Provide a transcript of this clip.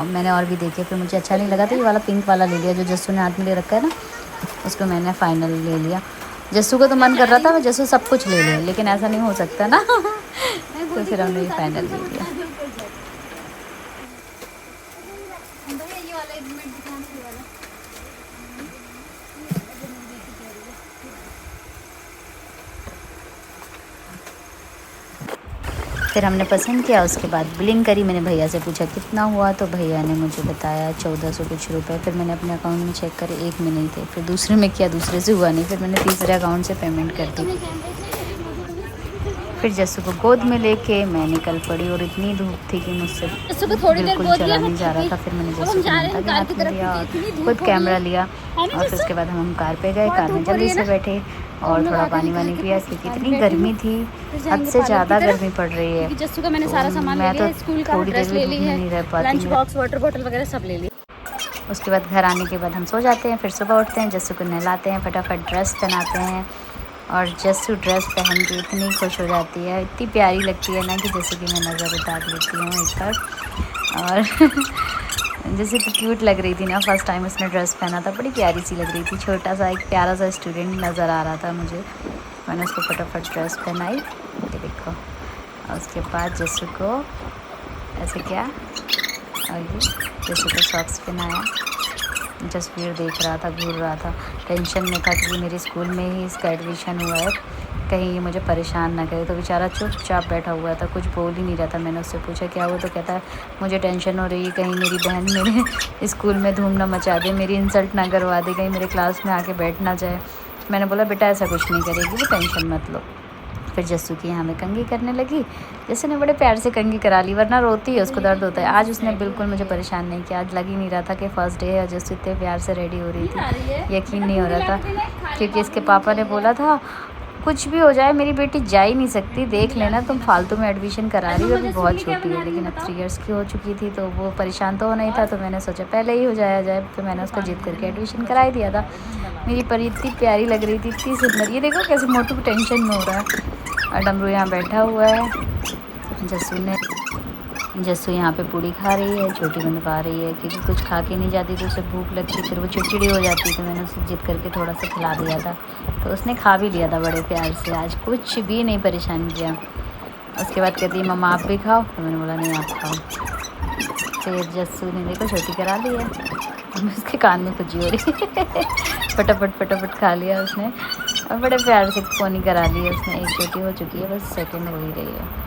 मैंने और भी देखे, फिर मुझे अच्छा नहीं लगा तो ये वाला पिंक वाला ले लिया जो जस्सू ने हाथ में ले रखा है ना, उसको मैंने फाइनल ले लिया। जस्सू को तो मन कर रहा था मैं जस्सू सब कुछ ले ले, लेकिन ऐसा नहीं हो सकता ना तो फिर हमने ये फाइनल ले लिया। फिर हमने पसंद किया, उसके बाद बिलिंग करी। मैंने भैया से पूछा कितना हुआ, तो भैया ने मुझे बताया 1400 कुछ रुपए। फिर मैंने अपने अकाउंट में चेक करे, एक में नहीं थे। फिर दूसरे में किया, दूसरे से हुआ नहीं। फिर मैंने तीसरे अकाउंट से पेमेंट कर दी। फिर जस्सू को गोद में लेके मैं निकल पड़ी, और इतनी धूप थी कि मुझसे बिल्कुल चला नहीं जा रहा था। फिर मैंने जस्सू को माता के हाथ में दिया और खुद कैमरा लिया, और फिर उसके बाद हम कार पे गए। कार में जल्दी से बैठे और थोड़ा पानी वानी पिया, क्योंकि इतनी गर्मी थी, हद से ज़्यादा गर्मी पड़ रही है। जस्सू का मैंने सारा सामान ले लिया, स्कूल का ड्रेस ले ली है, नहीं रह पाती, लंच बॉक्स, वाटर बोतल वगैरह सब ले लिया। उसके बाद घर आने के बाद हम सो जाते हैं। फिर सुबह उठते हैं, जस्सू को नहलाते हैं, फटाफट ड्रेस पहनाते हैं, और जस्सू ड्रेस पहन के इतनी खुश हो जाती है, इतनी प्यारी लगती है ना कि जैसे कि मैं नज़र उतार लेती हूँ एक बार। और जैसे कि क्यूट लग रही थी ना, फर्स्ट टाइम उसने ड्रेस पहना था, बड़ी प्यारी सी लग रही थी। छोटा सा एक प्यारा सा स्टूडेंट नज़र आ रहा था मुझे। मैंने उसको फटाफट ड्रेस पहनाई, ये देखो। और उसके बाद जस्सू को ऐसे क्या, और ये जस्सू को सॉक्स पहनाया। तस्वीर देख रहा था, घूर रहा था, टेंशन में था कि मेरे स्कूल में ही इसका एडमिशन हुआ है, कहीं ये मुझे परेशान ना करे। तो बेचारा चुपचाप बैठा हुआ था, कुछ बोल ही नहीं रहा था। मैंने उससे पूछा क्या हुआ, तो कहता है मुझे टेंशन हो रही है, कहीं मेरी बहन मेरे स्कूल में धूम ना मचा दे, मेरी इंसल्ट ना करवा दे, कहीं मेरे क्लास में आके बैठ ना जाए। मैंने बोला बेटा ऐसा कुछ नहीं करेगी, वो टेंशन मत लो। फिर जस्सू की यहाँ में कंघी करने लगी। जैसे ने बड़े प्यार से कंघी करा ली, वरना रोती है, उसको दर्द होता है। आज उसने बिल्कुल मुझे परेशान नहीं किया, आज लग ही नहीं रहा था कि फ़र्स्ट डे है, और जस्सू इतने प्यार से रेडी हो रही थी, यकीन नहीं हो रहा था। क्योंकि इसके पापा ने बोला था कुछ भी हो जाए मेरी बेटी जा ही नहीं सकती, देख लेना तुम फालतू में एडमिशन करा रही हो, अभी बहुत छोटी है। लेकिन अब 3 इयर्स की हो चुकी थी, तो वो परेशान तो होना ही था, तो मैंने सोचा पहले ही हो जाया जाए। फिर मैंने उसको जिद करके एडमिशन करा ही दिया था। मेरी परी इतनी प्यारी लग रही थी, इतनी सुंदर। ये देखो कैसे मोटू टेंशन में हो रहा है, और डमरू यहाँ बैठा हुआ है। जस्सू यहाँ पे पूड़ी खा रही है, छोटी बंद खा रही है, क्योंकि कुछ खा के नहीं जाती तो उसे भूख लगती, फिर वो चिड़चिड़ी हो जाती। तो मैंने उसे जिद करके थोड़ा सा खिला दिया था, तो उसने खा भी लिया था बड़े प्यार से, आज कुछ भी नहीं परेशान किया। उसके बाद कहती है मम्मा आप भी खाओ, तो मैंने बोला नहीं आप खाओ। फिर जस्सू ने देखो छोटी करा ली है, उसके कान में खुजी हो रही है फटाफट खा लिया उसने, और बड़े प्यार से पोनी करा ली है उसने। एक छोटी हो चुकी है, बस सेकंड हो ही रही है।